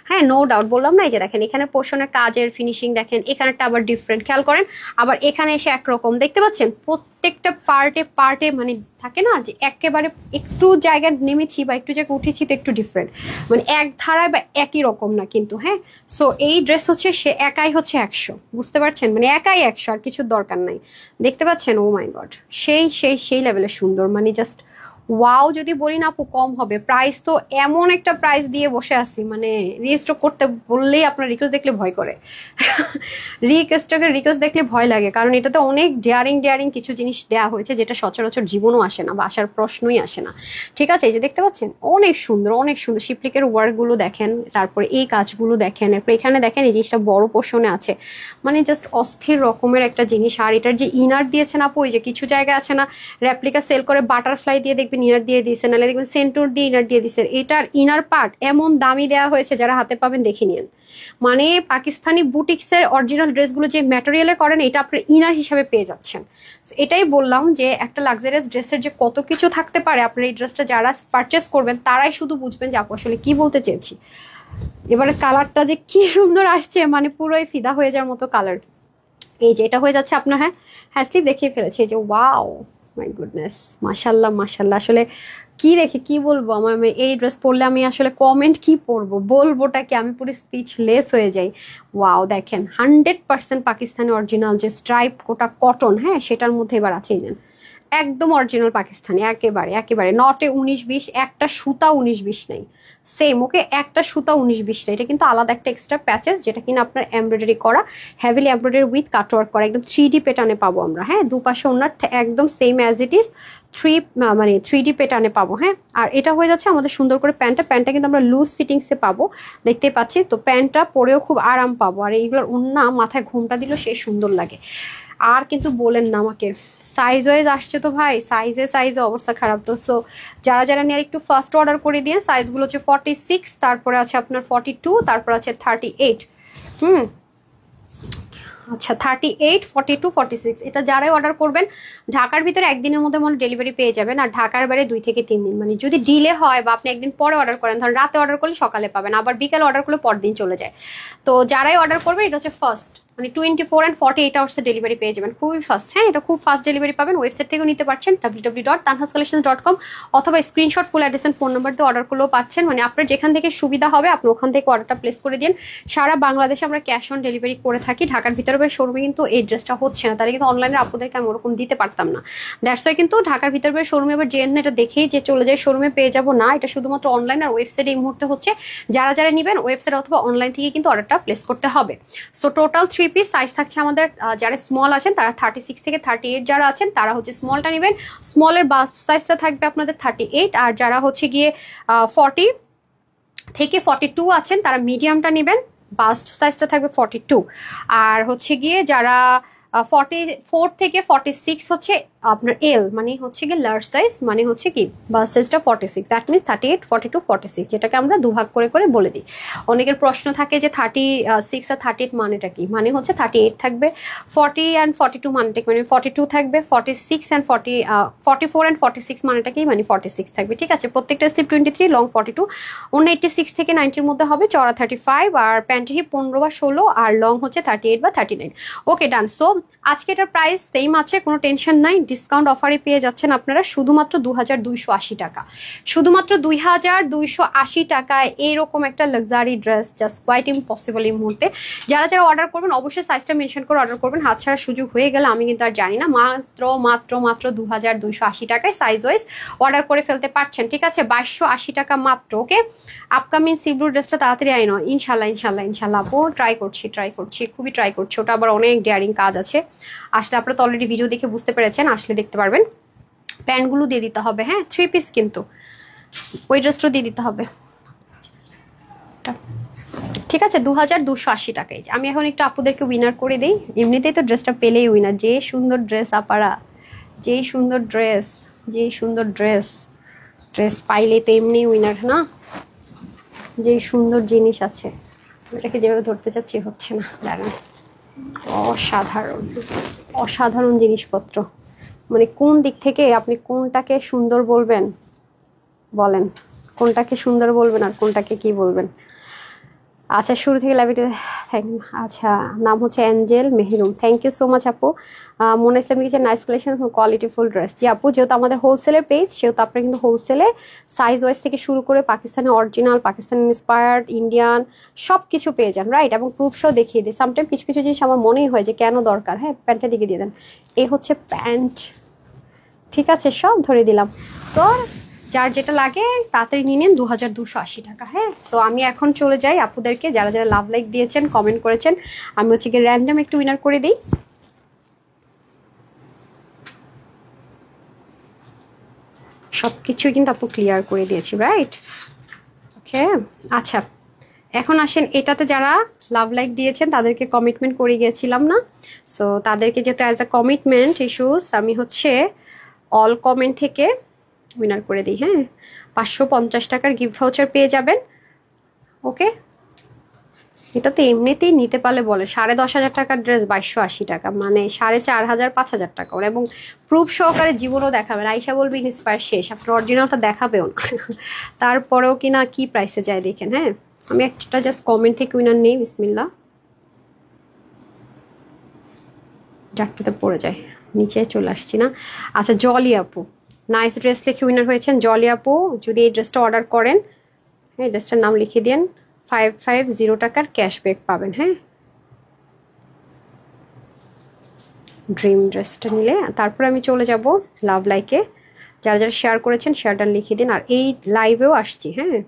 হ্যাঁ নো ডাউট বললাম না, এই যে দেখেন এখানে পোর্শনের কাজের ফিনিশিং দেখেন, এখানেটা আবার ডিফারেন্ট, খেয়াল করেন। আবার এখানে এসে একরকম দেখতে পাচ্ছেন, প্রত্যেকটা পার্টে মানে থাকে না যে একেবারে একটু জায়গা নেমেছি বা একটু জায়গা উঠেছি তো একটু ডিফারেন্ট, মানে এক ধারায় বা একই রকম না কিন্তু। হ্যাঁ সো এই ড্রেস হচ্ছে সে একাই হচ্ছে 100, বুঝতে পারছেন, মানে একাই 100, আর কিছুর দরকার নাই। দেখতে পাচ্ছেন, ও মাই গড সেই লেভেলের সুন্দর, মানে জাস্ট ওয়াও যদি বলি না আপু কম হবে, প্রাইস তো এমন একটা প্রাইস দিয়ে বসে আছি, মানে রিস্টক করতে বললেই আপনার রিকোয়েস্ট দেখলে ভয় করে। রিকোয়েস্ট দেখলে ভয় লাগে, কারণ এটাতে অনেক ডেয়ারিং ডেয়ারিং কিছু জিনিস দেওয়া হয়েছে যেটা সচরাচর জীবনও আসে না বা আসার প্রশ্নই আসে না। ঠিক আছে, এই যে দেখতে পাচ্ছেন অনেক সুন্দর অনেক সুন্দর শিপলিকের ওয়ার্কগুলো দেখেন, তারপরে এই কাজগুলো দেখেন, এরপর এখানে দেখেন এই জিনিসটা বড় পোর্শনে আছে, মানে জাস্ট অস্থির রকমের একটা জিনিস। আর এটার যে ইনার দিয়েছেন আপু, ওই যে কিছু জায়গায় আছে না রেপ্লিকা সেল করে বাটারফ্লাই দিয়ে দেখবেন ইনার দিয়ে দিয়েছে, নাহলে দেখবেন সেন্টুর দিয়ে ইনার দিয়ে দিয়েছে, এটার ইনার পার্ট এমন দামি দেওয়া হয়েছে, যারা হাতে পাবেন দেখে নিন। মানে পাকিস্তানি বুটিক্সের অরিজিনাল ড্রেসগুলো যে ম্যাটেরিয়ালে করেন, এটা আপনার ইনার হিসাবে পেয়ে যাচ্ছেন। এটাই বললাম যে একটা লাক্সারিয়াস ড্রেসের যে কত কিছু থাকতে পারে, আপনার এই ড্রেসটা যারা পারচেস করবেন তারাই শুধু বুঝবেন যে আপু আসলে কি বলতে চেয়েছি। এবারে কালারটা যে কি সুন্দর আসছে, মানে পুরোই ফিদা হয়ে যাওয়ার মতো কালার। এই যে এটা হয়ে যাচ্ছে আপনার, হ্যাঁ হ্যাঁ স্লিভ দেখিয়ে ফেলেছে, এই যে ওয়াও মাই গুডনেস, মাশাল্লাহ মাশাল্লাহ। আসলে কি রেখে কি বলবো, আমার এই ড্রেস পরলে আমি আসলে কমেন্ট কি পরবো, বলবোটা কি, আমি পুরো স্পিচলেস হয়ে যাই। ওয়াও দেখেন 100% পাকিস্তানি অরিজিনাল যে স্ট্রাইপ কোটা কটন, হ্যাঁ সেটার মধ্যে এবার আছে, এই যে একদম অরিজিনাল পাকিস্তানি, একেবারে একেবারে নটে 19-20, একটা সুতা 19-20 নেই, সেম ওকে একটা সুতা 19-20 নেই। এটা কিন্তু আলাদা একটা এক্সট্রা প্যাচেস, যেটা কিনা আপনার এমব্রয়ডারি করা, হেভিলি এমব্রয়ডারি উইথ কাটওয়ার্ক করা, একদম 3D প্যাটার্নে পাবো আমরা, হ্যাঁ দুপাশে ওনার একদম সেম অ্যাজ ইট ইজ মানে 3D প্যাটার্নে পাবো, হ্যাঁ। আর এটা হয়ে যাচ্ছে আমাদের সুন্দর করে প্যান্টটা কিন্তু আমরা লুজ ফিটিংসে পাবো, দেখতে পাচ্ছি তো, প্যান্টটা পরেও খুব আরাম পাবো। আর এইগুলোর ওন্না মাথায় ঘুমটা দিলেও সে সুন্দর লাগে। আর কিন্তু বলেন না আমাকে, সাইজ ওয়াইজ আসছে তো ভাই, সাইজে অবস্থা খারাপ। তো সো যারা যারা নিয়ে একটু ফার্স্ট অর্ডার করে দিয়ে, সাইজগুলো হচ্ছে 46, তারপরে আছে আপনার 42, তারপর আছে 38, আচ্ছা 38, 42, 46, এটা যারাই অর্ডার করবেন ঢাকার ভিতরে একদিনের মধ্যে মনে ডেলিভারি পেয়ে যাবেন। আর ঢাকার বাইরে 2 থেকে 3 দিন, মানে যদি ডিলে হয় বা আপনি একদিন পরে অর্ডার করেন, ধরেন রাতে অর্ডার করলে সকালে পাবেন, আবার বিকেলে অর্ডার করলে পরদিন চলে যায়। তো যারাই অর্ডার করবেন, এটা হচ্ছে ফার্স্ট, মানে 24 and 48 আওয়ার্সে ডেলিভারি পেয়ে যাবেন, খুবই ফাস্ট। হ্যাঁ এটা খুব ফাস্ট ডেলিভারি পাবেন। ওয়েবসাইট থেকেও নিতে পারছেন www.tanhascollections.com, অথবা screenshot full address phone number দিয়ে অর্ডার করলেও পাচ্ছেন, মানে আপনার যেখান থেকে সুবিধা হবে আপনি ওখান থেকে অর্ডারটা প্লেস করে দিন। সারা বাংলাদেশে আমরা ক্যাশ অন ডেলিভারি করে থাকি। ঢাকার ভিতরে শোরুমে কিন্তু এই ড্রেসটা হচ্ছে না, তাহলে কিন্তু অনলাইনে আপনাদেরকে আমি ওরকম দিতে পারতাম না। দ্যাটস ওয়াই কিন্তু ঢাকার ভিতরে শোরুমে এবার যে এটা দেখেই যে চলে যায় শোরুমে পেয়ে যাবো না, এটা শুধুমাত্র অনলাইন আর ওয়েবসাইটে এই মুহূর্তে হচ্ছে। যারা যারা নেবেন ওয়েবসাইট অথবা অনলাইন থেকে কিন্তু অর্ডারটা প্লেস করতে হবে। সো টোটাল 3 পিস সাইজ থাকছে আমাদের, যারা স্মল আছেন তারা 36 থেকে 38, যারা আছেন তারা হচ্ছে স্মলটা নেবেন। স্মলের বাস্ট সাইজটা থাকবে আপনাদের 38, আর যারা হচ্ছে গিয়ে 40 থেকে 42 আছেন তারা মিডিয়ামটা নেবেন, বাস্ট সাইজটা থাকবে 42। আর হচ্ছে গিয়ে যারা 44 থেকে 46 হচ্ছে আপনার এল, মানে হচ্ছে গিয়ে লার্জ সাইজ, মানে হচ্ছে কি বাস সাইজটা 46, দ্যাট মিনস 38, 42, 46, যেটাকে আমরা দুভাগ করে করে বলে দিই। অনেকের প্রশ্ন থাকে যে 36 আর 38 মানেটা কি, মানে হচ্ছে 38 থাকবে, 40 and 42 মানেটা কি, মানে 42 থাকবে, 46 and 44 and 46 মানেটা কি, মানে 46 থাকবে। ঠিক আছে, প্রত্যেকটা স্লিপ 23, লং 42, অন্য 86 থেকে 90-র মধ্যে হবে, চড়া 35, আর প্যান্টের হিপ 15 বা 16, আর লং হচ্ছে 38 বা 39। ওকে ডান। সো আজকে এটার প্রাইস সেম আছে, কোনো টেনশন নাই, ডিসকাউন্ট অফারে পেয়ে যাচ্ছেন আপনারা শুধুমাত্র 2280 টাকা, শুধুমাত্র 2280 টাকায় এইরকম একটা luxury dress, just quite impossible এই মুহূর্তে। যারা যারা অর্ডার করবেন অবশ্যই সাইজটা মেনশন করে অর্ডার করবেন, হাত ছাড়ার সুযোগ হয়ে গেলে আমি কিন্তু আর জানি না। মাত্র মাত্র মাত্র 2280 টাকায় সাইজ ওয়াইজ অর্ডার করে ফেলতে পারছেন। ঠিক আছে, 2280 টাকা মাত্র। ওকে, আপকামিং সিব্লু ড্রেসটা তাড়াতাড়ি আইনো, ইনশাল্লাহ ইনশাল্লাহ ইনশাল্লাহ। আপু ট্রাই করছি, খুবই ট্রাই করছি, ওটা আবার অনেক ডেয়ারিং কাজ আছে। আসলে আপনারা তো অলরেডি ভিডিও দেখে বুঝতে পেরেছেন, আসলে দেখতে পারবেন। প্যান্টগুলো দিয়ে দিতে হবে, হ্যাঁ 3 পিস কিন্তু, ওই ড্রেসটাও দিয়ে দিতে হবে। ঠিক আছে, 2280 টাকায়। আমি এখন একটু আপুদেরকে উইনার করে দিই, এমনিতেই তো ড্রেসটা পেলেই উইনার। যে সুন্দর ড্রেস আপারা, যেই সুন্দর ড্রেস, যেই সুন্দর ড্রেস, ড্রেস পাইলে তো এমনি উইনার না। যেই সুন্দর জিনিস আছে, এটাকে যেভাবে ধরতে চাচ্ছি হচ্ছে না, দাঁড়ান। অসাধারণ অসাধারণ জিনিসপত্র, মানে কোন দিক থেকে আপনি কোনটাকে সুন্দর বলবেন, বলেন কোনটাকে সুন্দর বলবেন আর কোনটাকে কি বলবেন। আচ্ছা শুরু থেকে লাইভে আচ্ছা, নাম হচ্ছে Angel Mehrum, thank you so much আপু। মনে ইসলাম লিখেছে নাইস কালেকশন কোয়ালিটিফুল ড্রেস। জি আপু, যেহেতু আমাদের হোলসেলের পেজ সেহেতু আপনারা কিন্তু হোলসেলে সাইজ ওয়াইজ থেকে শুরু করে Pakistani original, Pakistani inspired, Indian সব কিছু পেয়ে যান, রাইট। এবং প্রুফ শো দেখিয়ে দিই, সামটাইম কিছু কিছু জিনিস আমার মনেই হয় যে কেন দরকার। হ্যাঁ প্যান্টটা দিকে দিয়ে দেন, এই হচ্ছে প্যান্ট, ঠিক আছে সব ধরে দিলাম। সো যার যেটা লাগে তাড়াতাড়ি নিয়ে নেন, 2280 টাকা। হ্যাঁ, সো আমি এখন চলে যাই আপুদেরকে যারা যারা লাভ লাইক দিয়েছেন, কমেন্ট করেছেন, আমি হচ্ছে গিয়ে র্যান্ডম একটু উইনার করে দিই। সব কিছুই কিন্তু আপু ক্লিয়ার করে দিয়েছি, রাইট? ওকে, আচ্ছা এখন আসেন এটাতে যারা লাভ লাইক দিয়েছেন তাদেরকে কমিটমেন্ট করে গিয়েছিলাম না, সো তাদেরকে যেহেতু অ্যাজ আ কমিটমেন্ট ইস্যুস আমি হচ্ছে অল কমেন্ট থেকে উইনার করে দিই। হ্যাঁ, 550 টাকার গিফট ভাউচার পেয়ে যাবেন। ওকে, এটা তো এমনিতেই নিতে পারলে বলে 10,500 টাকার ড্রেস 2280 টাকা, মানে 4,500 5,000 টাকা ওর, এবং প্রুফ সহকারে জীবনও দেখাবেন। আইসা বলবি ইন্সপায়ার শেষ, আপনার অরিজিনালটা দেখাবেও না। তারপরেও কিনা কি প্রাইসে যায় দেখেন। হ্যাঁ, আমি একটা জাস্ট কমেন্ট থেকে উইনার নেই, বিসমিল্লাহ। যারটাতে পড়ে যায়, নিচে চলে আসছি না। আচ্ছা, জলি আপু নাইস ড্রেস লিখে উইনার হয়েছেন। জলি আপু যদি এই ড্রেসটা অর্ডার করেন, হ্যাঁ ড্রেসটার নাম লিখে দিন, 550 টাকার ক্যাশব্যাক পাবেন। হ্যাঁ, ড্রিম ড্রেসটা নিলে তারপর আমি চলে যাব লাভ লাইকে। যারা যারা শেয়ার করেছেন শেয়ারটা লিখে দিন, আর এই লাইভেও আসছি। হ্যাঁ,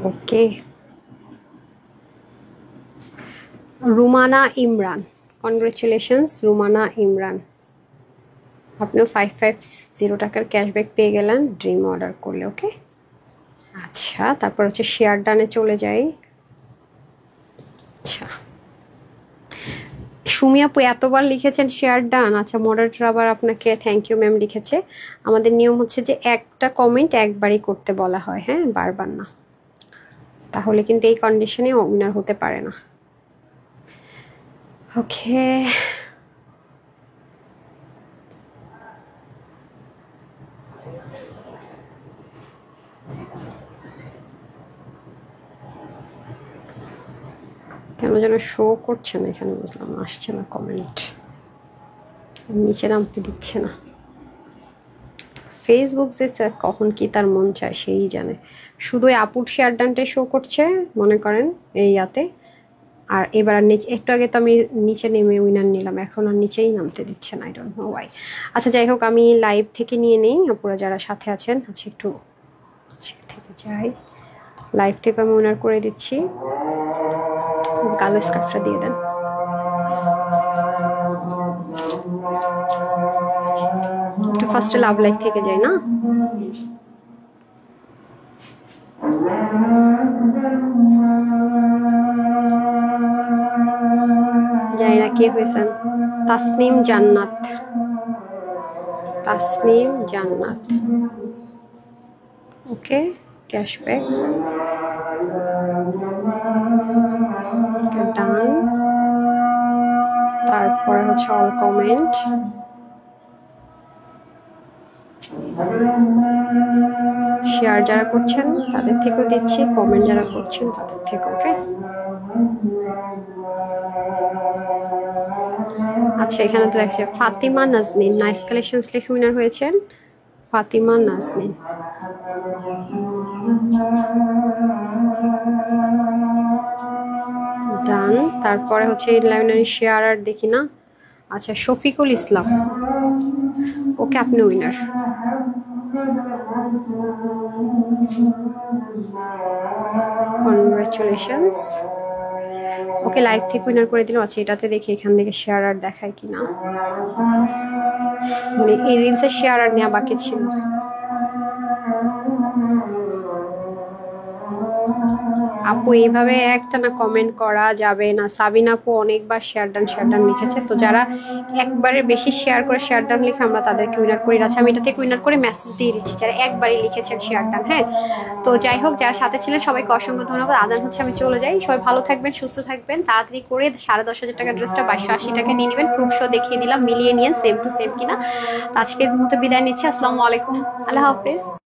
ওকে। রুমানা ইমরান, কনগ্রেচুলেশনস রুমানা ইমরান, আপনিও 550 টাকার ক্যাশব্যাক পেয়ে গেলেন ড্রিম অর্ডার করলে। ওকে, আচ্ছা তারপর হচ্ছে শেয়ার ডানে চলে যাই। আচ্ছা, সুমি আপু এতবার লিখেছেন শেয়ার ডান। আচ্ছা, মডারেটর আবার আপনাকে থ্যাংক ইউ ম্যাম লিখেছে। আমাদের নিয়ম হচ্ছে যে একটা কমেন্ট একবারই করতে বলা হয়, হ্যাঁ বারবার না, তাহলে কিন্তু এই কন্ডিশনে উইনার হতে পারে না। ওকে, কেন যেন শো করছে না এখানে, বুঝলাম না, আসছে না কমেন্ট, নিচে নামতে দিচ্ছে না। ফেসবুক যে কখন কি তার মন চায় সেই জানে। শুধু আপুর শেয়ার ডানটাই শো করছে মনে করেন এই ইয়াতে, আর এবার নিচে একটু আগে তো আমি নিচে নেমে উইনার নিলাম, এখন আর নিচেই নামতে দিচ্ছে না, আই ডোন্ট নো ওয়াই। আচ্ছা যাই হোক, আমি লাইভ থেকে নিয়ে নেই আপুরা যারা সাথে আছেন। আচ্ছা একটু থেকে যাই, লাইভ থেকে আমি উইনার করে দিচ্ছি। কালো স্কার্ফটা দিয়ে দেন। একটু ফার্স্টে লাভ লাইক থেকে যাই না। জানি না কে হয়েছেন। তাসনিম জান্নাত, তাসনিম জান্নাত। ওকে, ক্যাশব্যাক ডান। তারপরে হচ্ছে অল কমেন্ট, শেয়ার যারা করছেন তাদের থেকেও দিচ্ছি, কমেন্ট যারা করছেন তাদের থেকে। ওকে, আচ্ছা এখানে তো দেখছে ফাতিমা নাজনীন নাইস কালেকশনস লিখে উইনার হয়েছেন। ফাতিমা নাজনীন, ডান। তারপরে হচ্ছে এই লাইনের শেয়ার আর দেখি না। আচ্ছা, শফিকুল ইসলাম, ওকে আপনি উইনার। কনগ্রাচুলেশনস। ওকে, লাইভ থেকে উইনার করে দিলাম। আচ্ছা এটাতে দেখি এখান থেকে শেয়ার আর দেখায় কিনা, মানে এই রিলসের শেয়ার আর নেওয়া বাকি ছিল। আপু এইভাবে একটা না কমেন্ট করা যাবে না। সাবিনা আপু অনেকবার শেয়ার ডান লিখেছে, তো যারা একবারে বেশি শেয়ার করে শেয়ার ডান লিখে আমরা তাদেরকে উইনার করি। আচ্ছা আমি এটা থেকে উইনার করে মেসেজ দিয়ে দিচ্ছি যারা একবারই লিখেছেন শেয়ার ডান। হ্যাঁ, তো যাই হোক যারা সাথে ছিলেন সবাইকে অসংখ্য ধন্যবাদ। আজান হচ্ছে, আমি চলে যাই। সবাই ভালো থাকবেন, সুস্থ থাকবেন। তাড়াতাড়ি করে 10,500 টাকার ড্রেসটা 2280 টাকা নিয়ে নেবেন। প্রুফ শো দেখিয়ে দিলাম, মিলিয়ে নিয়েন সেম টু সেম কিনা। আজকের মতো বিদায় নিচ্ছি। আসসালামু আলাইকুম, আল্লাহ হাফেজ।